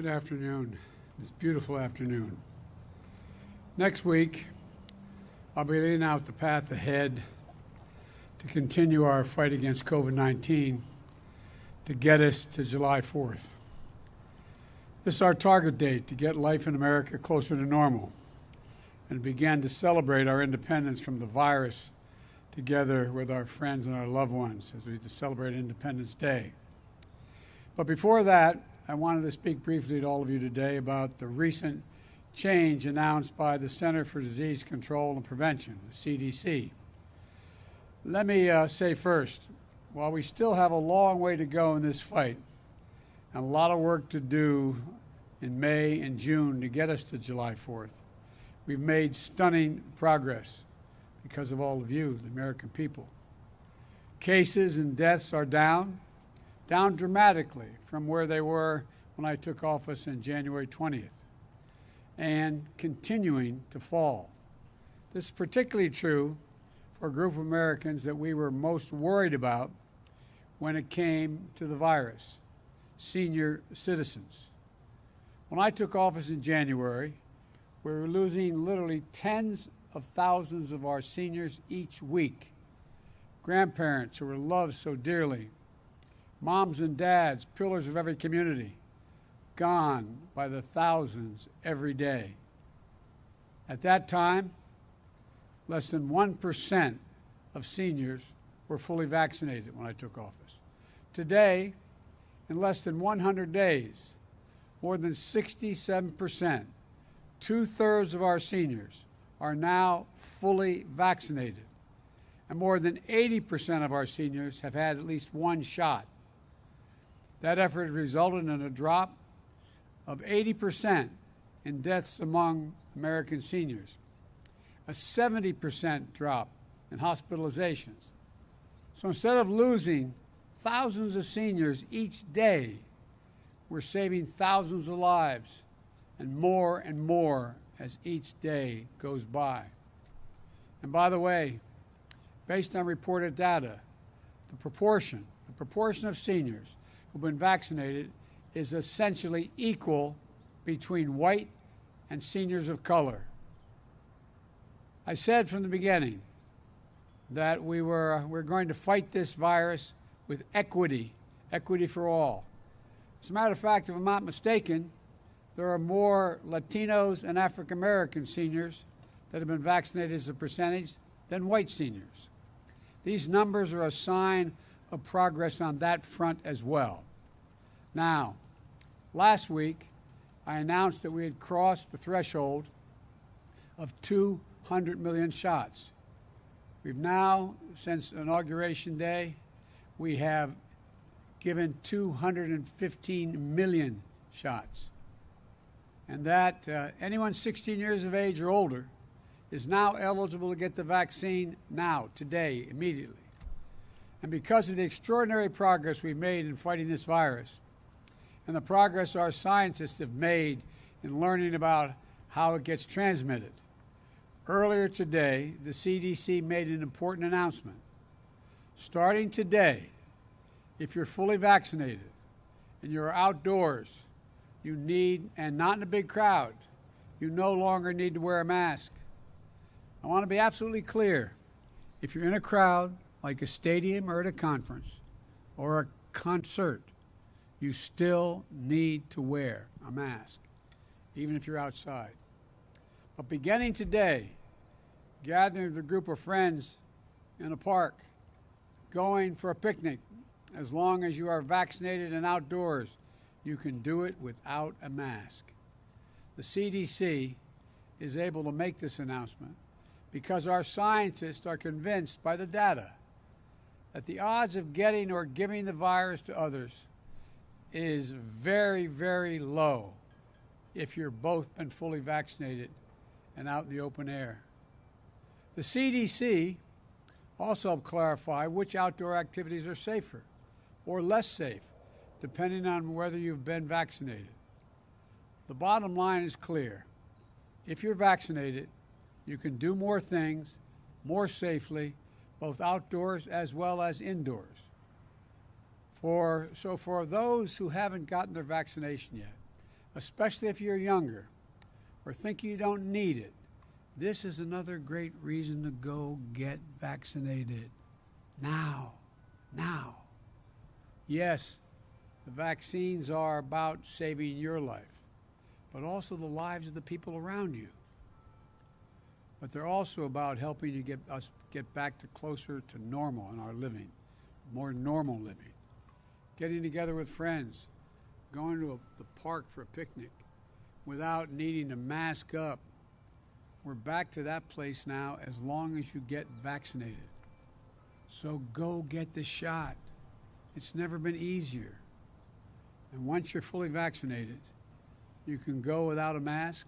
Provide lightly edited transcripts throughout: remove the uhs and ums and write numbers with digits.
Good afternoon, this beautiful afternoon. Next week, I'll be laying out the path ahead to continue our fight against COVID-19 to get us to July 4th. This is our target date to get life in America closer to normal and begin to celebrate our independence from the virus together with our friends and our loved ones as we celebrate Independence Day. But before that, I wanted to speak briefly to all of you today about the recent change announced by the Center for Disease Control and Prevention, the CDC. Let me say first, while we still have a long way to go in this fight and a lot of work to do in May and June to get us to July 4th, we've made stunning progress because of all of you, the American people. Cases and deaths are down dramatically from where they were when I took office on January 20th, and continuing to fall. This is particularly true for a group of Americans that we were most worried about when it came to the virus, senior citizens. When I took office in January, we were losing literally tens of thousands of our seniors each week, grandparents who were loved so dearly, moms and dads, pillars of every community, gone by the thousands every day. At that time, less than 1% of seniors were fully vaccinated when I took office. Today, in less than 100 days, more than 67%, two-thirds of our seniors are now fully vaccinated, and more than 80% of our seniors have had at least one shot. That effort has resulted in a drop of 80% in deaths among American seniors, a 70% drop in hospitalizations. So instead of losing thousands of seniors each day, we're saving thousands of lives, and more as each day goes by. And by the way, based on reported data, the proportion of seniors who've been vaccinated is essentially equal between white and seniors of color. I said from the beginning that we're going to fight this virus with equity for all. As a matter of fact, if I'm not mistaken, there are more Latinos and African American seniors that have been vaccinated as a percentage than white seniors. These numbers are a sign of progress on that front as well. Now, last week, I announced that we had crossed the threshold of 200 million shots. We've now, since Inauguration Day, we have given 215 million shots. And that anyone 16 years of age or older is now eligible to get the vaccine now, today, immediately. And because of the extraordinary progress we've made in fighting this virus and the progress our scientists have made in learning about how it gets transmitted, earlier today, the CDC made an important announcement. Starting today, if you're fully vaccinated and you're outdoors, you need, and not in a big crowd, you no longer need to wear a mask. I want to be absolutely clear. If you're in a crowd, like a stadium or at a conference or a concert, you still need to wear a mask, even if you're outside. But beginning today, gathering with a group of friends in a park, going for a picnic, as long as you are vaccinated and outdoors, you can do it without a mask. The CDC is able to make this announcement because our scientists are convinced by the data that the odds of getting or giving the virus to others is very, very low if you're both been fully vaccinated and out in the open air. The CDC also helped clarify which outdoor activities are safer or less safe, depending on whether you've been vaccinated. The bottom line is clear. If you're vaccinated, you can do more things more safely, both outdoors as well as indoors. So for those who haven't gotten their vaccination yet, especially if you're younger or think you don't need it, this is another great reason to go get vaccinated. Now. Now. Yes, the vaccines are about saving your life, but also the lives of the people around you. But they're also about helping you get back to closer to normal in our living, more normal living. Getting together with friends, going to the park for a picnic without needing to mask up. We're back to that place now as long as you get vaccinated. So go get the shot. It's never been easier. And once you're fully vaccinated, you can go without a mask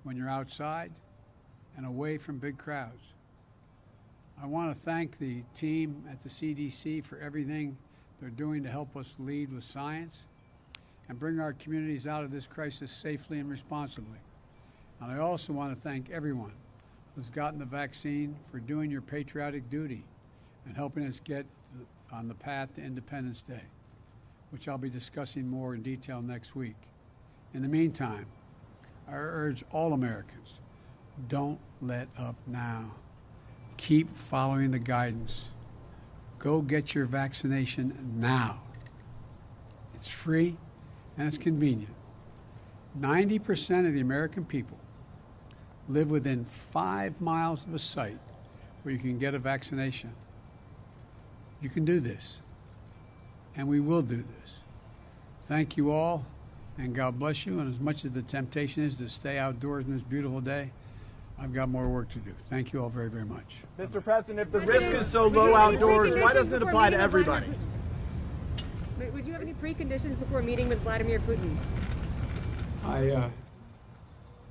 when you're outside and away from big crowds. I want to thank the team at the CDC for everything they're doing to help us lead with science and bring our communities out of this crisis safely and responsibly. And I also want to thank everyone who's gotten the vaccine for doing your patriotic duty and helping us get on the path to Independence Day, which I'll be discussing more in detail next week. In the meantime, I urge all Americans, don't let up now. Keep following the guidance. Go get your vaccination now. It's free and it's convenient. 90% of the American people live within 5 miles of a site where you can get a vaccination. You can do this, and we will do this. Thank you all, and God bless you. And as much as the temptation is to stay outdoors in this beautiful day, I've got more work to do. Thank you all very, very much. Mr. President, if the risk is so low outdoors, why doesn't it apply to everybody? Would you have any preconditions before meeting with Vladimir Putin?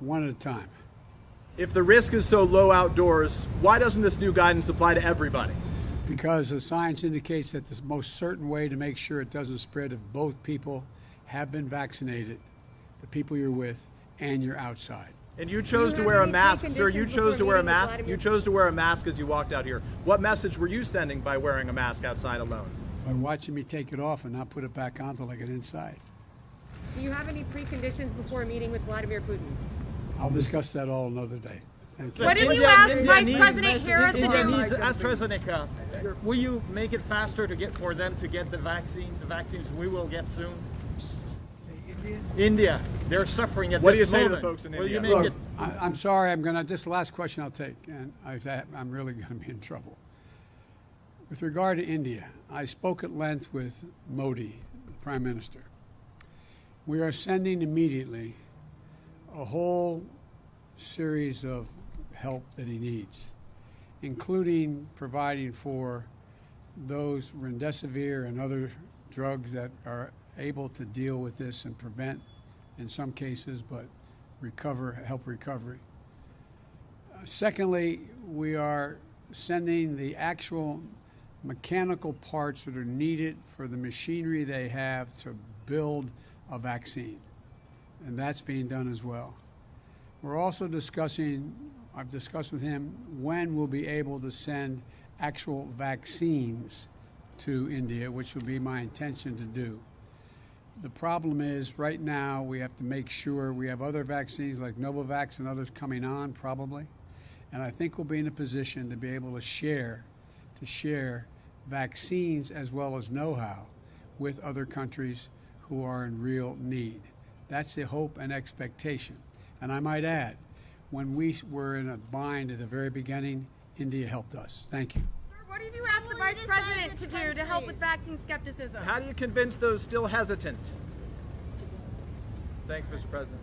One at a time. If the risk is so low outdoors, why doesn't this new guidance apply to everybody? Because the science indicates that the most certain way to make sure it doesn't spread if both people have been vaccinated, the people you're with, and you're outside. And you chose to wear a mask, sir. You chose to wear a mask. You chose to wear a mask as you walked out here. What message were you sending by wearing a mask outside alone? By watching me take it off and not put it back on until I get inside. Do you have any preconditions before meeting with Vladimir Putin? I'll discuss that all another day. Thank you. What did you ask Vice President Harris to India do? needs AstraZeneca. Will you make it faster for them to get the vaccine? The vaccines we will get soon. India, they're suffering at this moment. What do you say to the folks in India? Will you make Look, it? I'm sorry. This is the last question I'll take, and I'm really going to be in trouble. With regard to India, I spoke at length with Modi, the Prime Minister. We are sending immediately a whole series of help that he needs, including providing for those remdesivir and other drugs that are able to deal with this and prevent, in some cases, but help recovery. Secondly, we are sending the actual mechanical parts that are needed for the machinery they have to build a vaccine, and that's being done as well. We're also discussing, I've discussed with him, when we'll be able to send actual vaccines to India, which will be my intention to do. The problem is, right now, we have to make sure we have other vaccines like Novavax and others coming on, probably. And I think we'll be in a position to be able to share vaccines as well as know-how with other countries who are in real need. That's the hope and expectation. And I might add, when we were in a bind at the very beginning, India helped us. Thank you. What have you asked the Vice President to do to help with vaccine skepticism? How do you convince those still hesitant? Thanks, Mr. President.